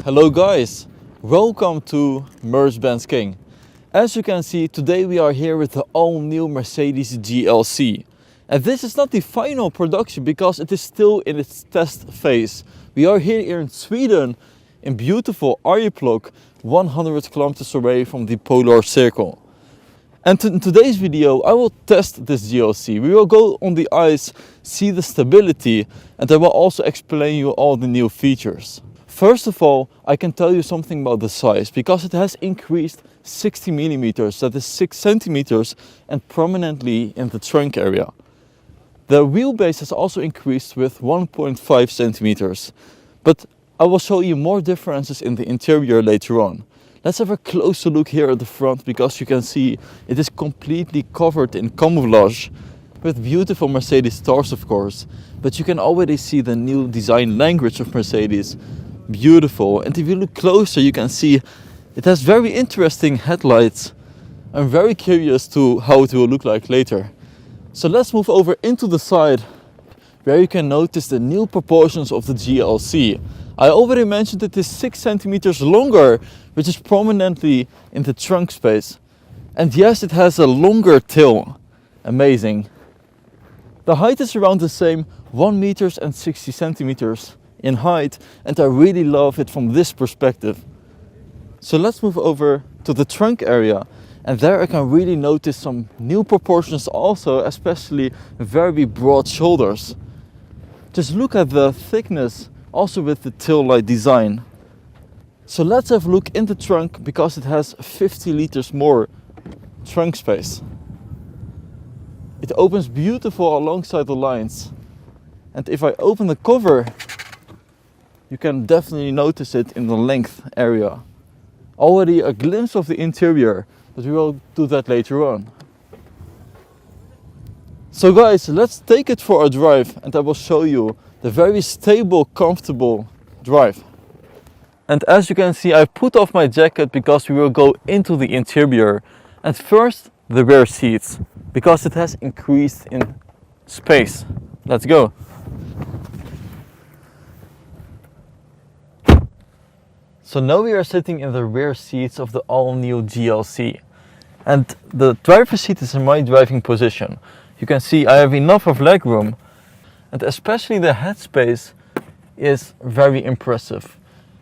Hello guys, welcome to Mercedes-Benz King. As you can see, today we are here with the all-new Mercedes GLC. And this is not the final production because it is still in its test phase. We are here in Sweden, in beautiful Arjeplog, 100 kilometers away from the Polar Circle. And in today's video I will test this GLC. We will go on the ice, see the stability, and I will also explain you all the new features. First of all, I can tell you something about the size, because it has increased 60 millimeters, that is 6 centimeters, and prominently in the trunk area. The wheelbase has also increased with 1.5 centimeters, but I will show you more differences in the interior later on. Let's have a closer look here at the front, because you can see it is completely covered in camouflage with beautiful Mercedes stars, of course, but you can already see the new design language of Mercedes. Beautiful. And if you look closer, you can see it has very interesting headlights. I'm very curious to how it will look like later. So let's move over into the side, where you can notice the new proportions of the GLC. I already mentioned it is 6 centimeters longer, which is prominently in the trunk space. And yes, it has a longer tail. Amazing. The height is around the same, 1 meters and 60 centimeters in height, and I really love it from this perspective. So let's move over to the trunk area, and there I can really notice some new proportions also, especially very broad shoulders. Just look at the thickness, also with the tail light design. So let's have a look in the trunk, because it has 50 liters more trunk space. It opens beautiful alongside the lines, and if I open the cover, you can definitely notice it in the length area. Already a glimpse of the interior, but we will do that later on. So guys, let's take it for a drive, and I will show you the very stable, comfortable drive. And as you can see, I put off my jacket because we will go into the interior. And first, the rear seats, because it has increased in space. Let's go. So now we are sitting in the rear seats of the all-new GLC. And the driver's seat is in my driving position. You can see I have enough of legroom, and especially the headspace is very impressive.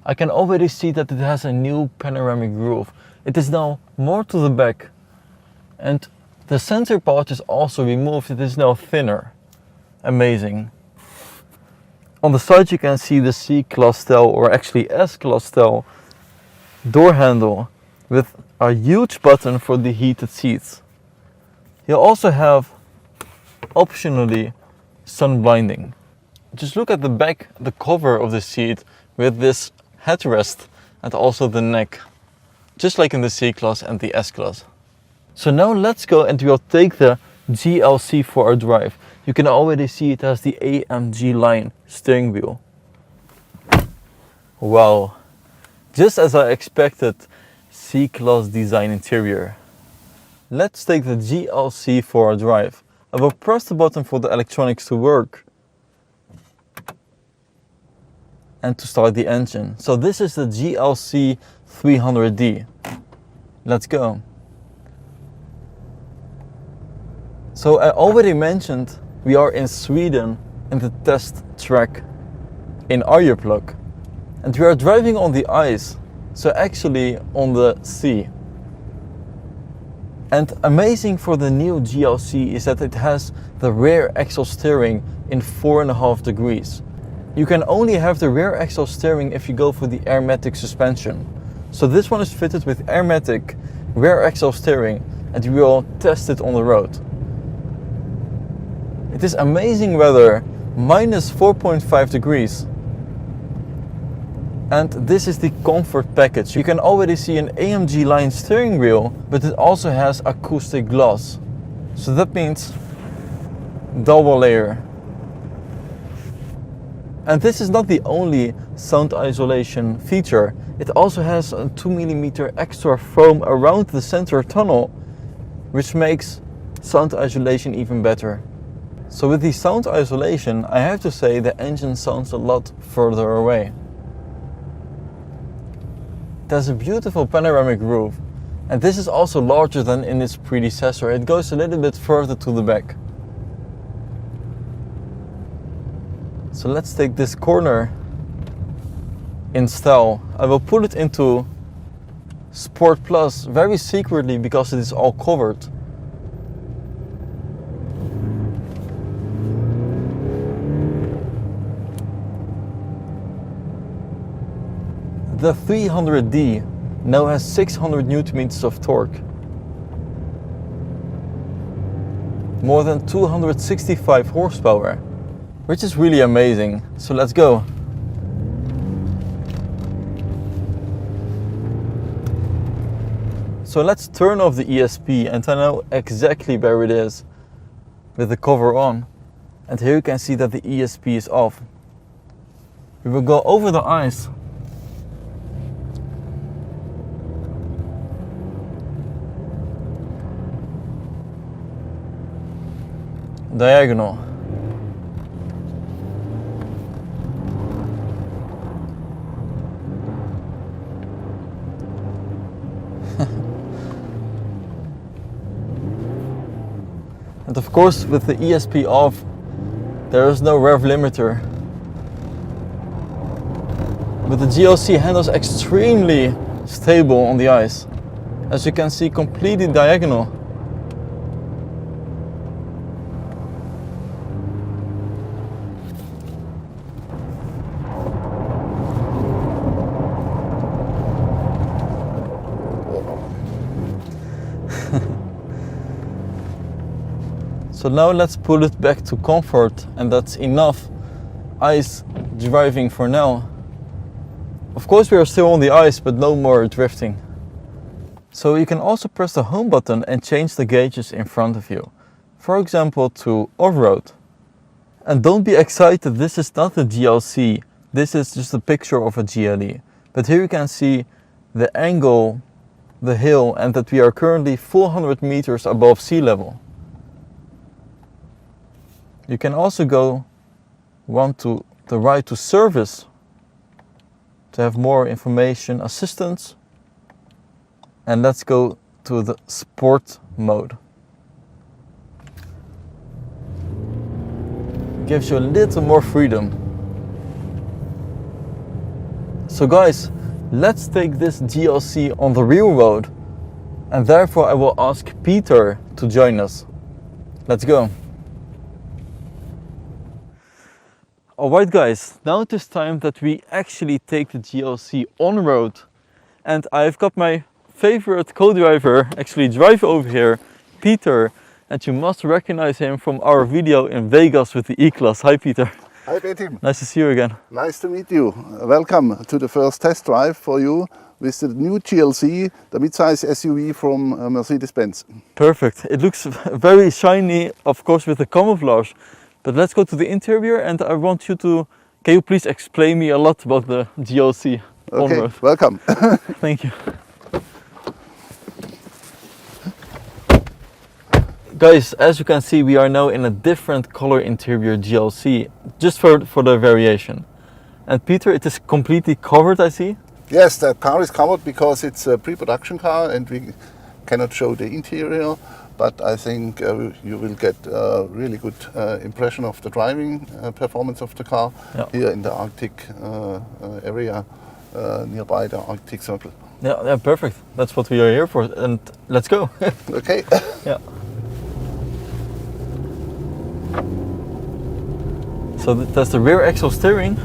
I can already see that it has a new panoramic roof. It is now more to the back, and the center part is also removed. It is now thinner. Amazing. On the side you can see the C-Class style, or actually S-Class style, door handle with a huge button for the heated seats. You also have, optionally, sun blinding. Just look at the back, the cover of the seat with this headrest and also the neck, just like in the C-Class and the S-Class. So now let's go and we'll take the GLC for a drive. You can already see it has the AMG line steering wheel. Wow, just as I expected, C-Class design interior. Let's take the GLC for a drive. I will press the button for the electronics to work and to start the engine. So this is the GLC 300D. Let's go. So I already mentioned we are in Sweden in the test track in Arjeplog, and we are driving on the ice, so actually on the sea. And amazing for the new GLC is that it has the rear axle steering in 4.5 degrees. You can only have the rear axle steering if you go for the airmatic suspension. So this one is fitted with airmatic rear axle steering, and we will test it on the road. It is amazing weather, minus 4.5 degrees. And this is the comfort package. You can already see an AMG line steering wheel, but it also has acoustic glass. So that means double layer. And this is not the only sound isolation feature. It also has a 2mm extra foam around the center tunnel, which makes sound isolation even better. So with the sound isolation, I have to say the engine sounds a lot further away. There's a beautiful panoramic roof, and this is also larger than in its predecessor. It goes a little bit further to the back. So let's take this corner in style. I will put it into Sport Plus very secretly because it is all covered. The 300D now has 600 Nm of torque, more than 265 horsepower, which is really amazing. So let's go. So let's turn off the ESP, and I know exactly where it is with the cover on. And here you can see that the ESP is off. We will go over the ice. Diagonal. And of course, with the ESP off, there is no rev limiter. But the GLC handles extremely stable on the ice. As you can see, completely diagonal. So now let's pull it back to comfort, and that's enough ice driving for now. Of course we are still on the ice, but no more drifting. So you can also press the home button and change the gauges in front of you. For example, to off-road. And don't be excited, this is not a GLC. This is just a picture of a GLE. But here you can see the angle, the hill, and that we are currently 400 meters above sea level. You can also go one to the right to service to have more information, assistance. And let's go to the sport mode. Gives you a little more freedom. So guys, let's take this GLC on the real road, and therefore I will ask Peter to join us. Let's go. Alright guys, now it is time that we actually take the GLC on road, and I've got my favorite co-driver actually drive over here, Peter, and you must recognize him from our video in Vegas with the E-Class. Hi Peter. Hi Tim. Nice to see you again. Nice to meet you. Welcome to the first test drive for you with the new GLC, the midsize SUV from Mercedes-Benz. Perfect. It looks very shiny, of course, with the camouflage. But let's go to the interior, and I want you to, can you please explain me a lot about the GLC on road? Okay, welcome. Thank you. Guys, as you can see, we are now in a different color interior GLC, just for the variation. And Peter, it is completely covered, I see? Yes, the car is covered because it's a pre-production car and we cannot show the interior. But I think you will get a really good impression of the driving performance of the car here in the Arctic area nearby the Arctic Circle. Yeah, perfect. That's what we are here for, and let's go. Okay. Yeah. So that's the rear axle steering.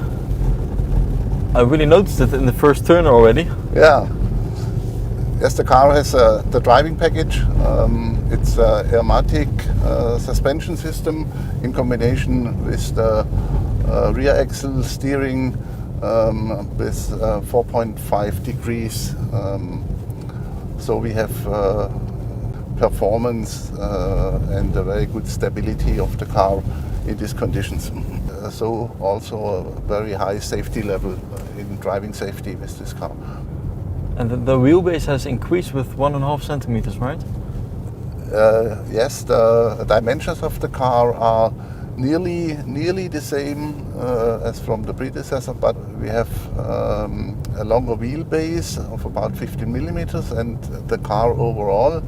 I really noticed it in the first turn already. Yeah. Yes, the car has the driving package. It's a Airmatic suspension system in combination with the rear axle steering with 4.5 degrees. So we have performance and a very good stability of the car in these conditions. So also a very high safety level in driving safety with this car. And the wheelbase has increased with 1.5 centimeters, right? Yes, the dimensions of the car are nearly the same as from the predecessor, but we have a longer wheelbase of about 15 millimeters, and the car overall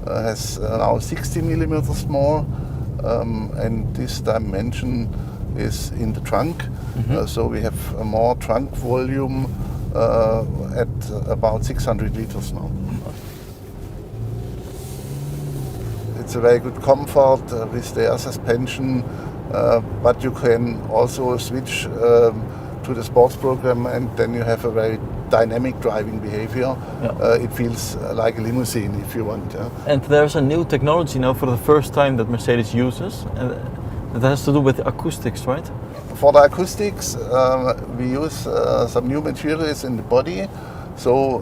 has now 60 millimeters more, and this dimension is in the trunk. So we have a more trunk volume at about 600 liters now. It's a very good comfort with the air suspension, but you can also switch to the sports program, and then you have a very dynamic driving behavior. It feels like a limousine if you want. And there's a new technology now for the first time that Mercedes uses, and that has to do with the acoustics, right? For the acoustics, we use some new materials in the body. So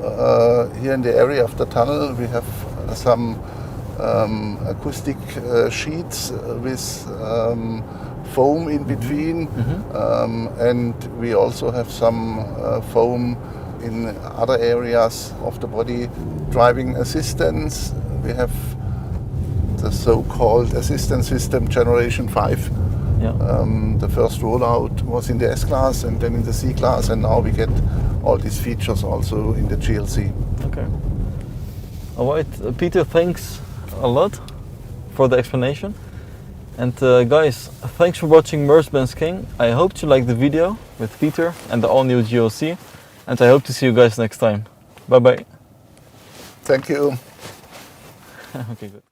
here in the area of the tunnel, we have some acoustic sheets with foam in between, and we also have some foam in other areas of the body. Driving assistance, we have the so-called assistance system generation 5. The first rollout was in the S-Class and then in the C-Class, and now we get all these features also in the GLC. Okay. All right, Peter, thanks a lot for the explanation. And guys, thanks for watching Mercedes-Benz King. I hope you liked the video with Peter and the all-new GLC, and I hope to see you guys next time. Bye bye. Thank you. Okay, good.